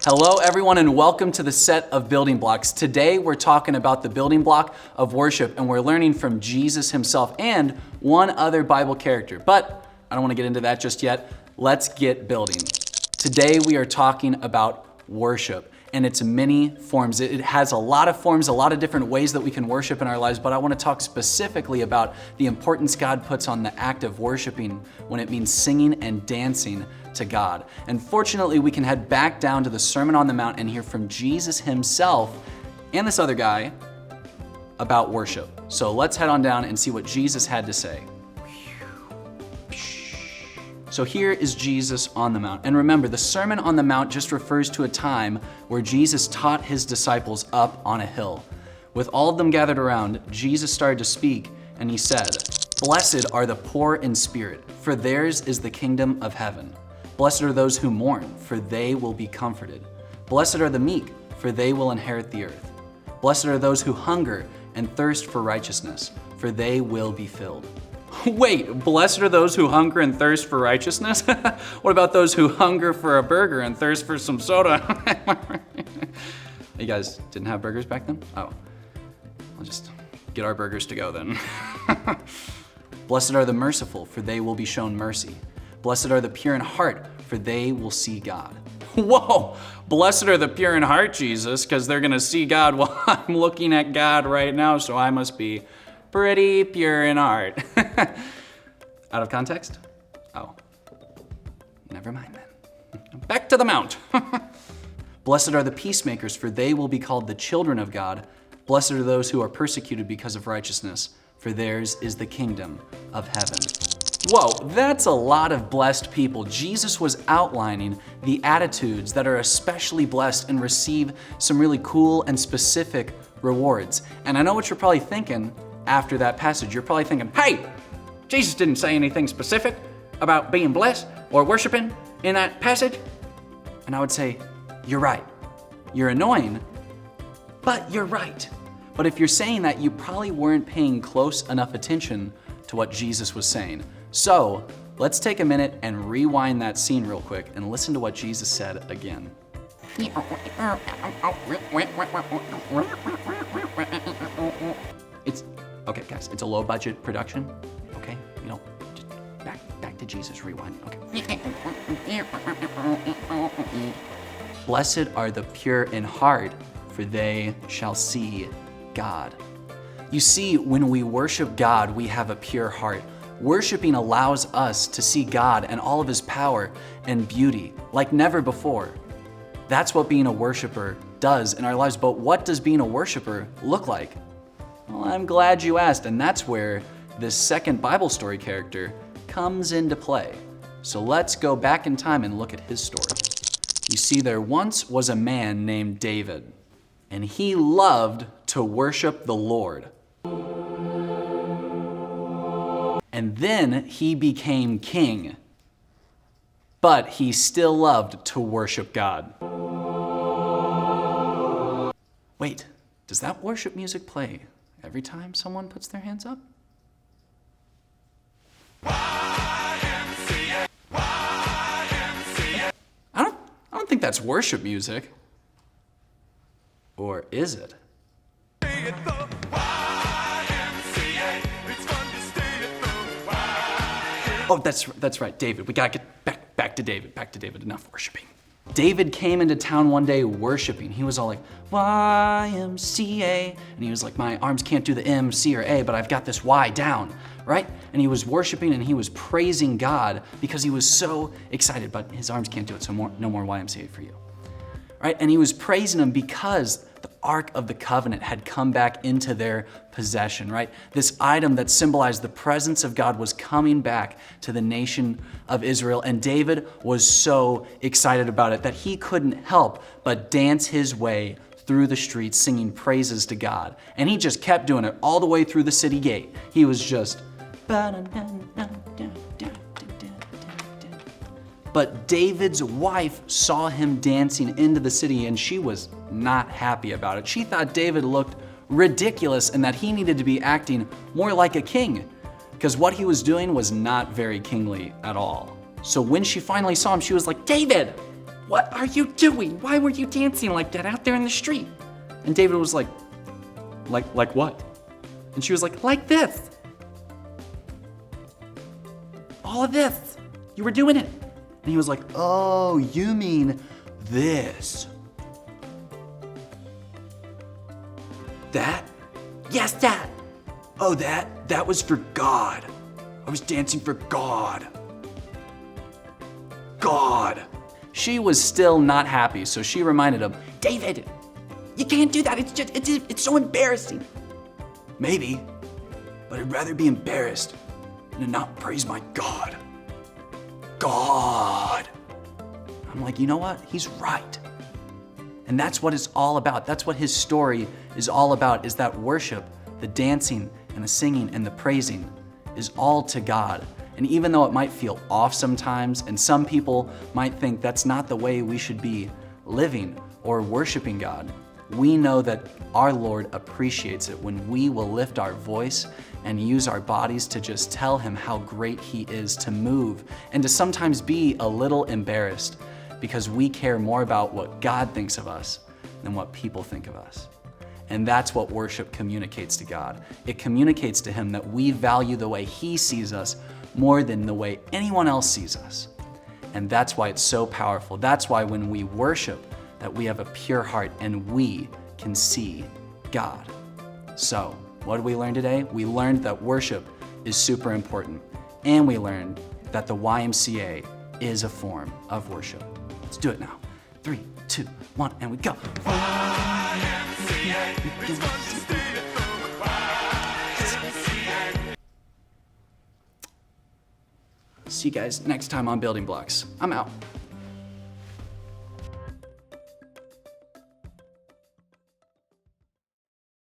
Hello everyone and welcome to the set of building blocks. Today we're talking about the building block of worship and we're learning from Jesus himself and one other Bible character. But I don't want to get into that just yet. Let's get building. Today we are talking about worship and its many forms. It has a lot of forms, a lot of different ways that we can worship in our lives, but I want to talk specifically about the importance God puts on the act of worshiping when it means singing and dancing to God. And fortunately, we can head back down to the Sermon on the Mount and hear from Jesus himself and this other guy about worship. So let's head on down and see what Jesus had to say. So here is Jesus on the Mount. And remember, the Sermon on the Mount just refers to a time where Jesus taught his disciples up on a hill. With all of them gathered around, Jesus started to speak and he said, "Blessed are the poor in spirit, for theirs is the kingdom of heaven. Blessed are those who mourn, for they will be comforted. Blessed are the meek, for they will inherit the earth. Blessed are those who hunger and thirst for righteousness, for they will be filled." Wait, blessed are those who hunger and thirst for righteousness? What about those who hunger for a burger and thirst for some soda? You guys didn't have burgers back then? Oh, I'll just get our burgers to go then. Blessed are the merciful, for they will be shown mercy. Blessed are the pure in heart, for they will see God. Whoa, blessed are the pure in heart, Jesus, because they're gonna see God. Well, I'm looking at God right now, so I must be pretty pure in heart. Out of context? Oh, never mind then. Back to the mount. Blessed are the peacemakers, for they will be called the children of God. Blessed are those who are persecuted because of righteousness, for theirs is the kingdom of heaven. Whoa, that's a lot of blessed people. Jesus was outlining the attitudes that are especially blessed and receive some really cool and specific rewards. And I know what you're probably thinking after that passage. You're probably thinking, hey, Jesus didn't say anything specific about being blessed or worshiping in that passage. And I would say, you're right. You're annoying, but you're right. But if you're saying that, you probably weren't paying close enough attention to what Jesus was saying. So let's take a minute and rewind that scene real quick and listen to what Jesus said again. Okay, guys, it's a low budget production. Okay, just back to Jesus, rewind. Okay. Blessed are the pure in heart, for they shall see God. You see, when we worship God, we have a pure heart. Worshiping allows us to see God and all of his power and beauty like never before. That's what being a worshiper does in our lives. But what does being a worshiper look like? Well, I'm glad you asked, and that's where this second Bible story character comes into play. So let's go back in time and look at his story. You see, there once was a man named David, and he loved to worship the Lord. And then he became king, but he still loved to worship God. Wait, does that worship music play every time someone puts their hands up? I don't think that's worship music. Or is it? Oh, that's right, David. We gotta get back to David. Back to David. Enough worshiping. David came into town one day worshiping. He was all like, YMCA. And he was like, my arms can't do the M, C, or A, but I've got this Y down, right? And he was worshiping and he was praising God because he was so excited, but his arms can't do it, so no more YMCA for you. Right? And he was praising him because the Ark of the Covenant had come back into their possession, right? This item that symbolized the presence of God was coming back to the nation of Israel. And David was so excited about it that he couldn't help but dance his way through the streets singing praises to God. And he just kept doing it all the way through the city gate. He was just... But David's wife saw him dancing into the city and she was not happy about it. She thought David looked ridiculous and that he needed to be acting more like a king because what he was doing was not very kingly at all. So when she finally saw him, she was like, David, what are you doing? Why were you dancing like that out there in the street? And David was like what? And she was like this. All of this. You were doing it. And he was like, oh, you mean this. That? Yes, that. Oh, that was for God. I was dancing for God. God. She was still not happy, so she reminded him, David, you can't do that. It's so embarrassing. Maybe, but I'd rather be embarrassed than to not praise my God. God. I'm like, you know what? He's right. And that's what it's all about. That's what his story is all about, is that worship, the dancing and the singing and the praising is all to God. And even though it might feel off sometimes, and some people might think that's not the way we should be living or worshiping God, we know that our Lord appreciates it when we will lift our voice and use our bodies to just tell him how great he is, to move and to sometimes be a little embarrassed because we care more about what God thinks of us than what people think of us. And that's what worship communicates to God. It communicates to him that we value the way he sees us more than the way anyone else sees us. And that's why it's so powerful. That's why when we worship, that we have a pure heart and we can see God. So, what did we learn today? We learned that worship is super important. And we learned that the YMCA is a form of worship. Let's do it now. 3, 2, 1, and we go. See you guys next time on Building Blocks. I'm out.